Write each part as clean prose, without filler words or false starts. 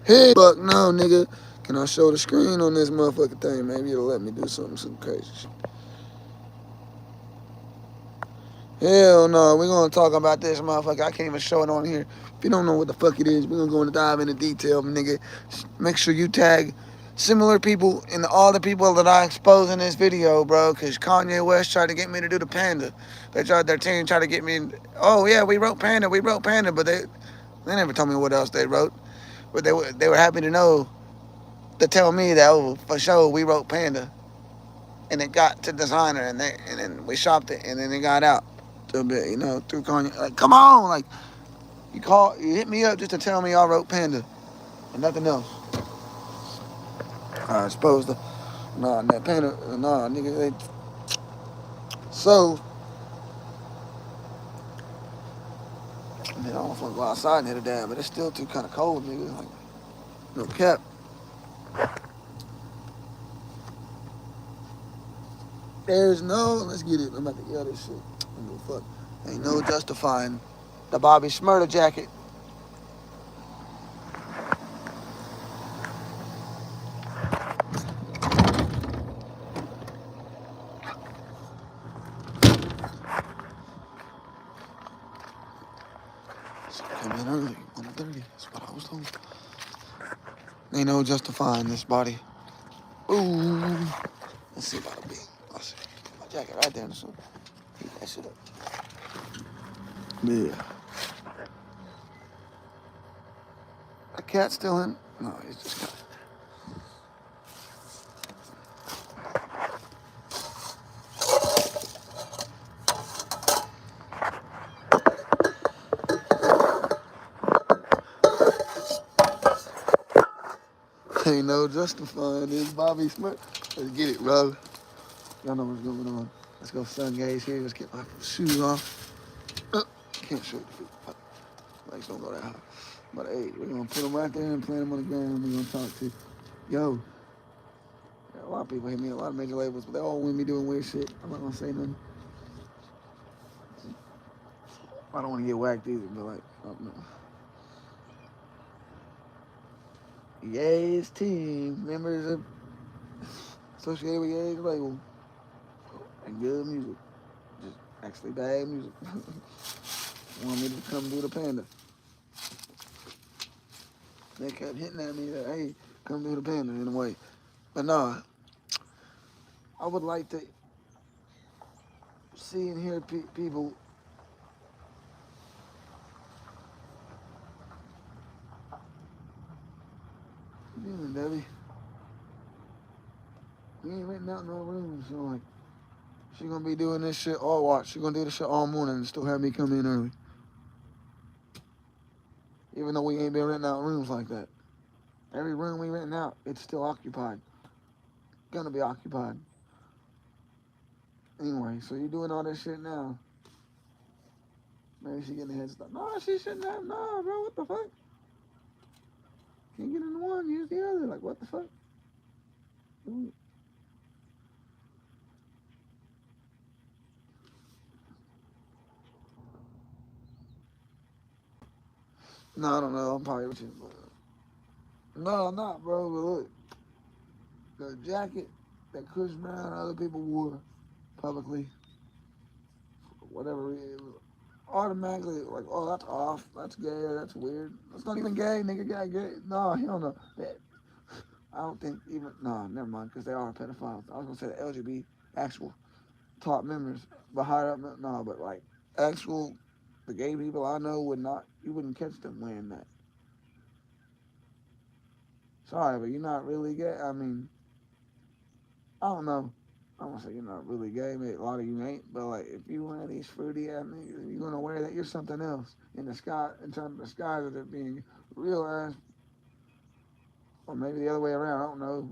Hey, fuck no, nigga. Can I show the screen on this motherfucking thing? Maybe it'll let me do some crazy shit. Hell no, we're gonna talk about this motherfucker. I can't even show it on here. If you don't know what the fuck it is, we're gonna go and dive into detail, nigga. Make sure you tag similar people and all the people that I expose in this video, bro. Cause Kanye West tried to get me to do the panda. Their team tried to get me. Oh yeah, we wrote panda, but they never told me what else they wrote. But they were happy to know to tell me that for sure we wrote panda, and it got to designer, and then we shopped it, and then it got out a bit, through Kanye. Like, come on, like you hit me up just to tell me y'all wrote panda and nothing else. I supposed to, nah, that panda, nah, nigga. So, man, I don't want to go outside and hit a dab, but it's still too kind of cold, nigga. Like, no cap. There's no, let's get it. I'm about to yell this shit. I don't give a fuck. Ain't no justifying the Bobby Shmurda jacket. So come in early, 1:30. That's what I was told. Ain't no justifying this body. Ooh. Let's see about a beat. Let's see. My jacket right there in the sun. Heat that shit up. Yeah. The cat's still in. No, he's just got. Ain't no justifying this Bobby Smith. Let's get it, bro. Y'all know what's going on. Let's go sun gaze here. Let's get my shoes off. Can't show the feet. Legs don't go that high. But hey, we're gonna put them right there and plant them on the ground. We're gonna talk to. Yo, a lot of people hit me, a lot of major labels, but they all want me doing weird shit. I'm not gonna say nothing. I don't want to get whacked either, but like, I don't know. Ye's team, members of associated with Ye's label, and good music. Just actually bad music. Want me to come do the panda. They kept hitting at me that, hey, come do the panda in a way. But no, I would like to see and hear people. What you doing, Debbie? We ain't renting out no room, so like, she gonna be doing this shit all watch. She gonna do this shit all morning and still have me come in early. Even though we ain't been renting out rooms like that. Every room we renting out, it's still occupied. Gonna be occupied. Anyway, so you doing all this shit now. Maybe she getting the head stuff. No, she shouldn't have. No, bro, what the fuck? Can't get in one, use the other. Like, what the fuck? No, I don't know. I'm probably with you. No, I'm not, bro. But look, the jacket that Chris Brown and other people wore publicly, for whatever reason, automatically, like, oh, that's off. That's gay. That's weird. That's not even gay. Nigga got gay. No, hell no. I don't think even, no, never mind, because they are pedophiles. I was going to say the LGBT actual top members, but higher up, no, but like actual, the gay people I know would not, you wouldn't catch them wearing that. Sorry, but you're not really gay. I mean, I don't know. I won't say you're not really gay, maybe a lot of you ain't, but like if you wear these fruity ass niggas, you're gonna wear that, you're something else in the sky, in terms of disguise of it being real ass, or maybe the other way around, I don't know.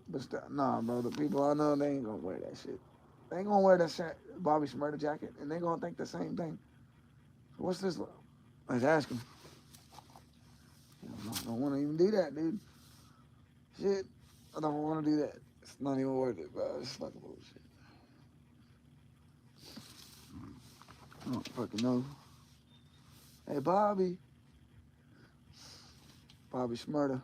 But nah, bro, the people I know, they ain't gonna wear that shit. They ain't gonna wear that Bobby Shmurda jacket, and they gonna think the same thing. So what's this? Let's ask him. I don't want to even do that, dude. Shit, I don't want to do that. It's not even worth it, bro. It's fucking bullshit. I don't fucking know. Hey, Bobby. Bobby Shmurda.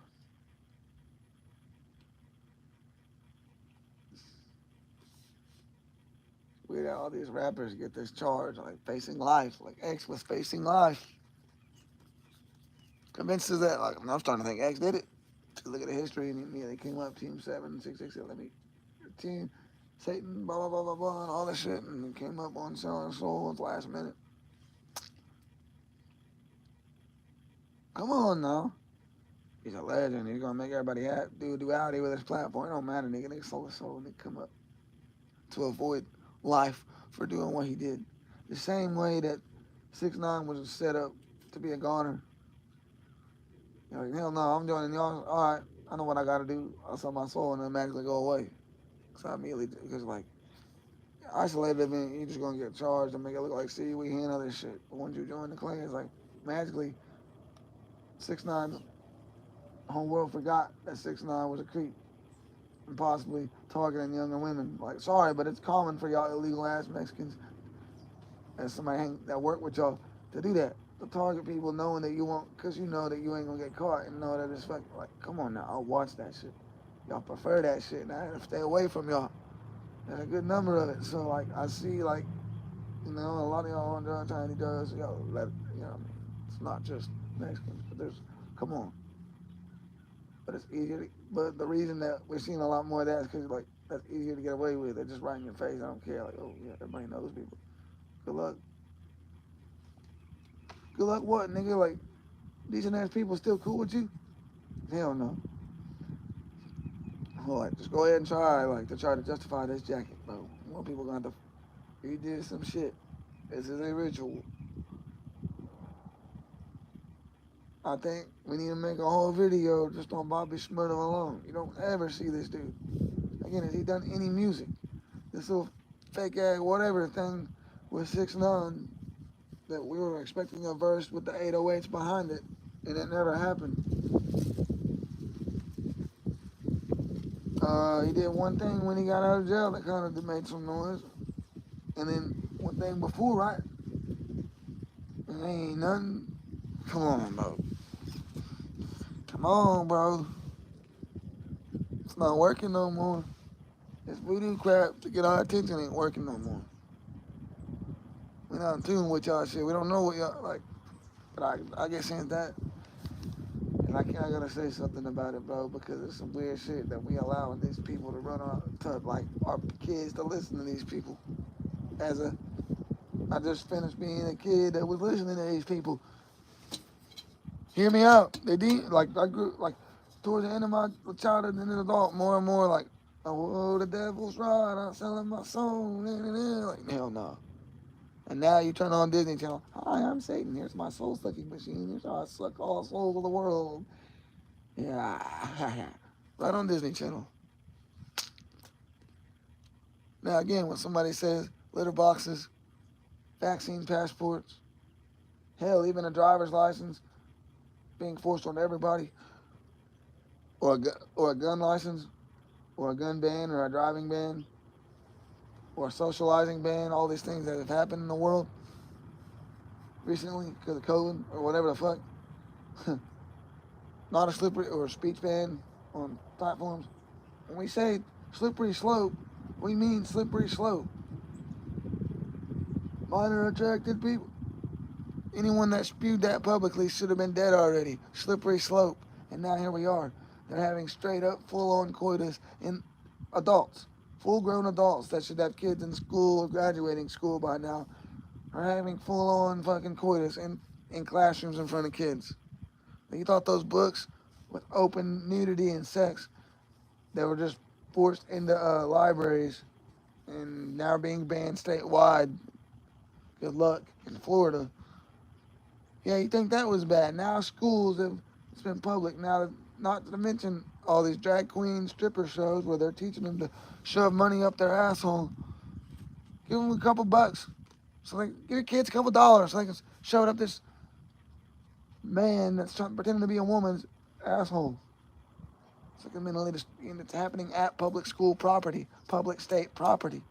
these rappers get this charge, like facing life. Like X was facing life. Convinced of that. Like I'm starting to think X did it. To look at the history, and immediately came up Team 7, 6, 6, 11, 10, Satan, blah blah blah blah blah, and all that shit, and he came up on selling souls last minute. Come on now. He's a legend. He's gonna make everybody do duality with his platform. It don't matter, nigga. Nigga sold his soul and they come up to avoid life for doing what he did. The same way that 6ix9ine was set up to be a goner. You're like, hell no, I'm joining y'all. All right, I know what I gotta do. I'll sell my soul and then magically go away. So I immediately, because like, isolated event, you're just gonna get charged and make it look like, see, we handle this shit. But once you join the clan, it's like, magically, 6ix9ine, whole world forgot that 6ix9ine was a creep and possibly targeting younger women. Like, sorry, but it's common for y'all illegal ass Mexicans and somebody that work with y'all to do that. To target people knowing that you won't, because you know that you ain't gonna get caught and know that it's fucking, like, come on now, I'll watch that shit. Y'all prefer that shit, and I have to stay away from y'all. There's a good number of it. So, like, I see, like, you know, a lot of y'all on drugs, tiny drugs, yo, let, you know, it's not just Mexicans, but there's, come on. But it's easier to, but the reason that we're seeing a lot more of that is because, like, that's easier to get away with. They're just right in your face. I don't care. Like, oh, yeah, everybody knows people. Good luck. Good luck what, nigga? Like, decent ass people still cool with you? Hell no. Well, like, just go ahead and try, like, to try to justify this jacket, bro. More people gonna have to, you did some shit. This is a ritual. I think we need to make a whole video just on Bobby Shmurda alone. You don't ever see this dude. Again, has he done any music? This little fake ass whatever thing with 6ix9ine that we were expecting a verse with the 808s behind it, and it never happened. He did one thing when he got out of jail that kind of made some noise, and then one thing before, right? And ain't nothing. Come on, bro. Come on, bro. It's not working no more. This voodoo crap to get our attention ain't working no more. We're not in tune with y'all shit. We don't know what y'all like. But I guess since that, and I gotta say something about it, bro, because it's some weird shit that we allowing these people to run on, to like our kids to listen to these people. I just finished being a kid that was listening to these people. Hear me out. They did like I grew like towards the end of my childhood and then adult, more and more like, oh, the devil's right, I'm selling my soul. Like, hell no. And now you turn on Disney Channel. Hi, I'm Satan. Here's my soul sucking machine. Here's how I suck all souls of the world. Yeah. Right on Disney Channel. Now, again, when somebody says litter boxes, vaccine passports, hell, even a driver's license being forced on everybody, or a gun license, or a gun ban, or a driving ban, or a socializing ban, all these things that have happened in the world recently because of COVID or whatever the fuck. Not a slippery or a speech ban on platforms. When we say slippery slope, we mean slippery slope. Minor attracted people. Anyone that spewed that publicly should have been dead already. Slippery slope. And now here we are. They're having straight up full-on coitus in adults. Full-grown adults that should have kids in school or graduating school by now are having full-on fucking coitus in classrooms in front of kids. You thought those books with open nudity and sex that were just forced into libraries and now being banned statewide. Good luck in Florida. Yeah, you think that was bad. Now schools it's been public. Now, not to mention all these drag queen stripper shows where they're teaching them to shove money up their asshole. Give them a couple bucks. So give your kids a couple dollars so they can shove it up this man that's pretending to be a woman's asshole. It's like it's happening at public school property, public state property,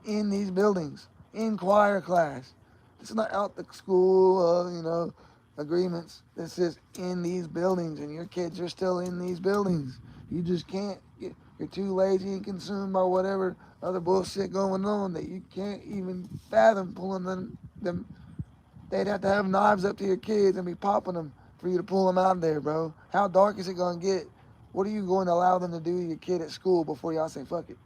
in these buildings, in choir class. This is not out the school, agreements. This is in these buildings, and your kids are still in these buildings. You just can't. You're You're too lazy and consumed by whatever other bullshit going on that you can't even fathom pulling them. They'd have to have knives up to your kids and be popping them for you to pull them out of there, bro. How dark is it going to get? What are you going to allow them to do to your kid at school before y'all say, fuck it?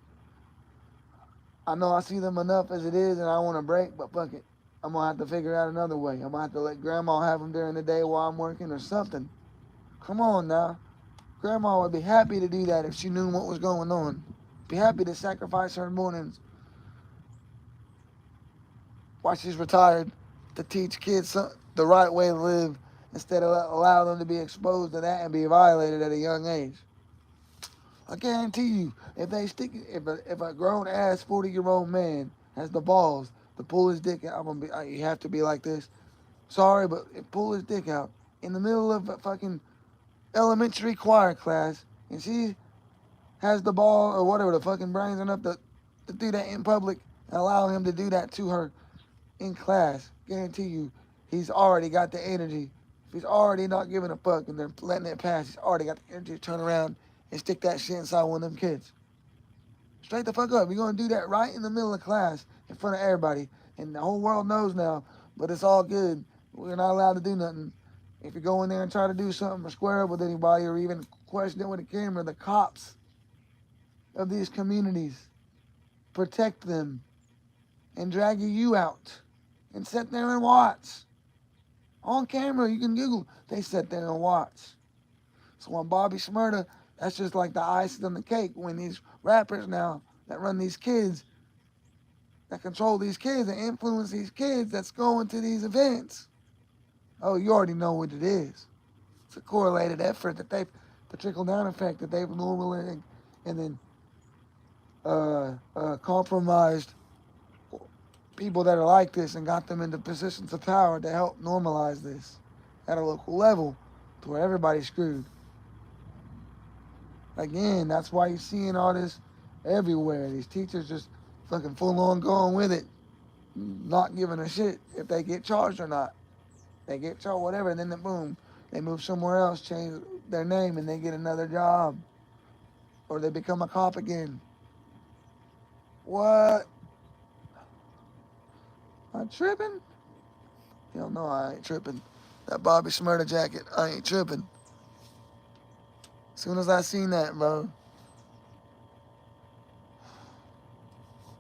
I know I see them enough as it is and I want to break, but fuck it. I'm going to have to figure out another way. I'm going to have to let grandma have them during the day while I'm working or something. Come on now. Grandma would be happy to do that if she knew what was going on. Be happy to sacrifice her mornings while she's retired to teach kids the right way to live instead of allow them to be exposed to that and be violated at a young age. I guarantee you, if a grown ass 40-year-old man has the balls to pull his dick out, you have to be like this. Sorry, but pull his dick out in the middle of a fucking elementary choir class, and she has the ball or whatever the fucking brains enough to do that in public and allow him to do that to her in class, guarantee you, he's already got the energy. If he's already not giving a fuck and they're letting it pass, he's already got the energy to turn around and stick that shit inside one of them kids. Straight the fuck up. You're going to do that right in the middle of class in front of everybody. And the whole world knows now, but it's all good. We're not allowed to do nothing. If you go in there and try to do something or square up with anybody or even question it with a camera, the cops of these communities protect them and drag you out and sit there and watch. On camera, you can Google. They sit there and watch. So when Bobby Shmurda, that's just like the icing on the cake when these rappers now that run these kids, that control these kids and influence these kids that's going to these events. Oh, you already know what it is. It's a correlated effort that they've, the trickle-down effect that they've normally and then compromised people that are like this and got them into positions of power to help normalize this at a local level to where everybody's screwed. Again, that's why you're seeing all this everywhere. These teachers just fucking full on going with it, not giving a shit if they get charged or not. They get charged, whatever, and then boom, they move somewhere else, change their name, and they get another job. Or they become a cop again. What? I'm tripping? Hell no, I ain't tripping. That Bobby Shmurda jacket, I ain't tripping. As soon as I seen that, bro.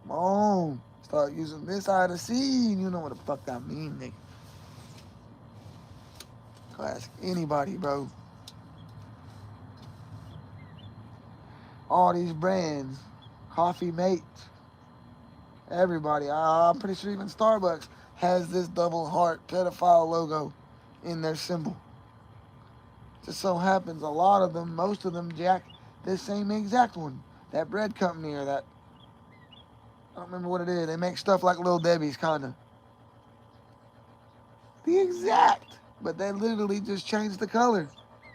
Come on. Start using this side of the scene. You know what the fuck I mean, nigga. Go ask anybody, bro. All these brands, Coffee Mate, everybody. I'm pretty sure even Starbucks has this double heart pedophile logo in their symbol. Just so happens a lot of them, most of them jack this same exact one. That bread company or that, I don't remember what it is. They make stuff like Little Debbie's, kinda. The exact, but they literally just changed the color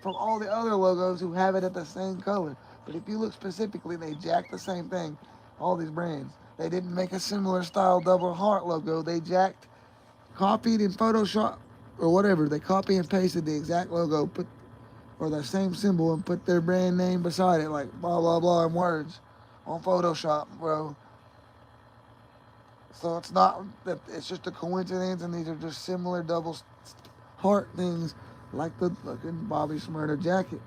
from all the other logos who have it at the same color. But if you look specifically, they jacked the same thing. All these brands. They didn't make a similar style double heart logo. They jacked, copied in Photoshop or whatever. They copy and pasted the exact logo, put or the same symbol and put their brand name beside it, like blah blah blah in words on Photoshop, bro. So it's not that it's just a coincidence, and these are just similar double heart things, like the fucking Bobby Shmurda jacket.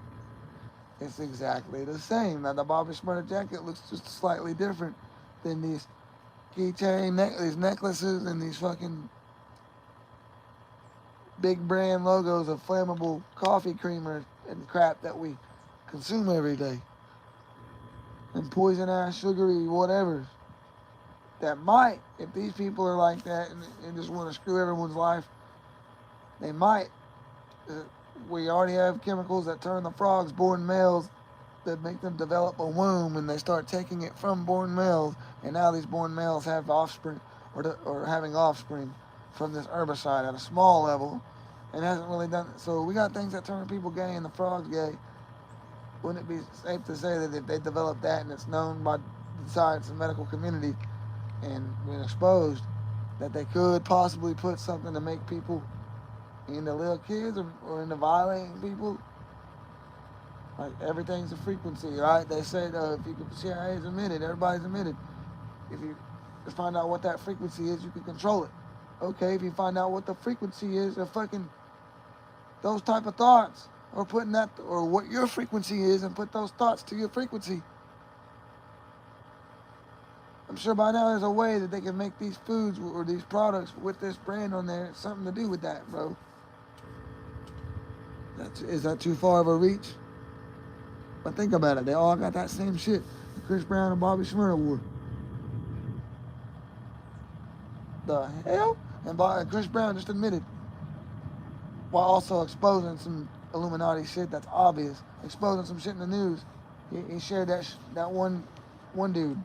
It's exactly the same. Now the Bobby Shmurda jacket looks just slightly different than these keychain these necklaces and these fucking big brand logos of flammable coffee creamers and crap that we consume every day. And poison ass sugary whatever. That might, if these people are like that and just want to screw everyone's life, they might. We already have chemicals that turn the frogs born males that make them develop a womb, and they start taking it from born males, and now these born males have offspring or having offspring from this herbicide at a small level, and hasn't really done it. So we got things that turn people gay and the frogs gay. Wouldn't it be safe to say that if they develop that and it's known by the science and medical community and been exposed, that they could possibly put something to make people into little kids or into violating people? Like everything's a frequency, right? They said if you can CIA is emitted, everybody's emitted. If you just find out what that frequency is, you can control it. Okay, if you find out what the frequency is of fucking those type of thoughts, or putting that, or what your frequency is, and put those thoughts to your frequency. I'm sure by now there's a way that they can make these foods or these products with this brand on there, something to do with that, bro. Is that too far of a reach? But think about it. They all got that same shit. Chris Brown and Bobby Shmurda wore. The hell? And Chris Brown just admitted, while also exposing some Illuminati shit that's obvious, exposing some shit in the news. He shared that one dude.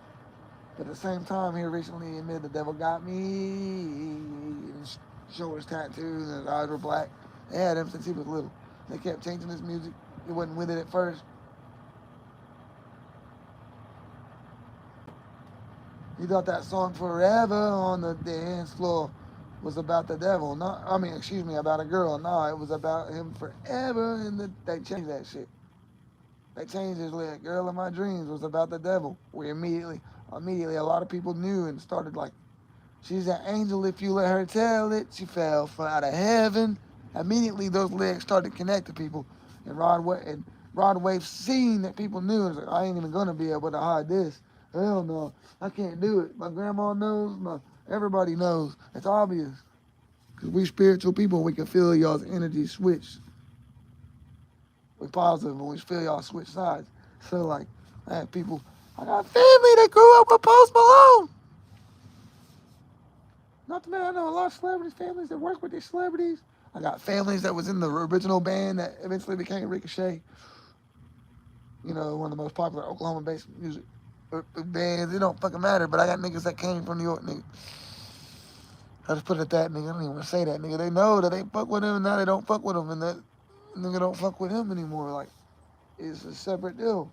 But at the same time, he recently admitted the devil got me. And showed his tattoos and his eyes were black. They had him since he was little. They kept changing his music. He wasn't with it at first. He thought that song "Forever on the Dance Floor" was about the devil. No, I mean, excuse me, about a girl. No, it was about him forever. And they changed that shit. They changed his lyric. "Girl in My Dreams" was about the devil. We immediately, a lot of people knew and started like, she's an angel if you let her tell it. She fell from out of heaven. Immediately, those lyrics started to connect to people. And Rod Wave seen that people knew. And was like, I ain't even gonna be able to hide this. Hell no, I can't do it. My grandma knows. Everybody knows. It's obvious. Cause we spiritual people, we can feel y'all's energy switch. We positive and we feel y'all switch sides. So like, I had people. I got family that grew up with Post Malone. Not to mention, I know a lot of celebrities, families that work with these celebrities. I got families that was in the original band that eventually became Ricochet. You know, one of the most popular Oklahoma-based music bands. It don't fucking matter, but I got niggas that came from New York, nigga. I just put it at that, nigga. I don't even want to say that, nigga. They know that they fuck with him, and now they don't fuck with him, and that nigga don't fuck with him anymore. Like, it's a separate deal.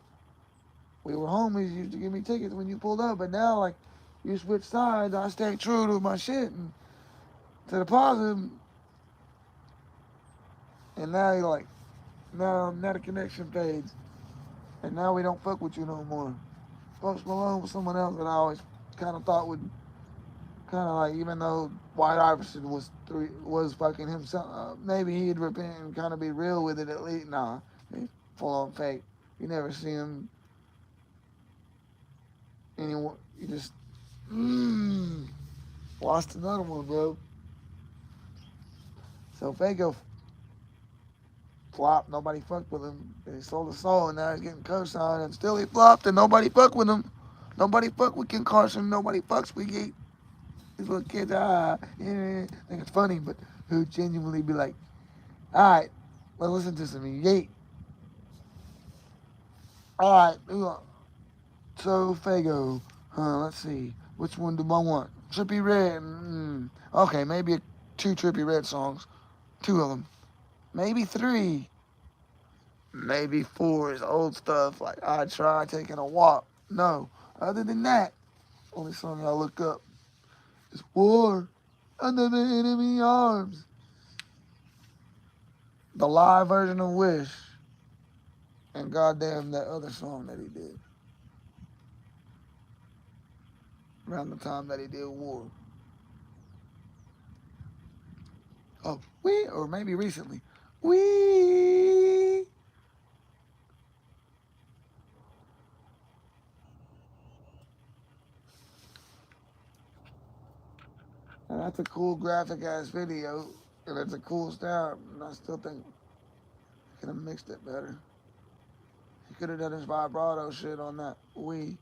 We were homies. You used to give me tickets when you pulled up, but now, like, you switch sides. I stay true to my shit and to the positive. And now you're like, now the connection fades. And now we don't fuck with you no more. Post Malone was someone else that I always kind of thought would kind of like, even though White Iverson was fucking himself, maybe he'd repent and kind of be real with it at least. Nah, he's full on fake. You never see him anymore. You just lost another one, bro. So Fago flopped. Nobody fucked with him. He sold his soul, and now he's getting co-signed, and still he flopped, and nobody fucked with him. Nobody fucked with Ken Carson. Nobody fucks with Yeet. These little kids, yeah, I think it's funny, but who genuinely be like, all right, let's listen to some Yeet. All right, so Fago, let's see, which one do I want? Trippy Red, okay, maybe two Trippy Red songs, two of them, maybe three, maybe four is old stuff, like I Try Taking a Walk. No, other than that, only song I look up is War Under the Enemy Arms. The live version of Wish, and goddamn that other song that he did around the time that he did War. Oh, or maybe recently. We. And that's a cool graphic ass video, and it's a cool style. And I still think he could have mixed it better. He could have done his vibrato shit on that. We.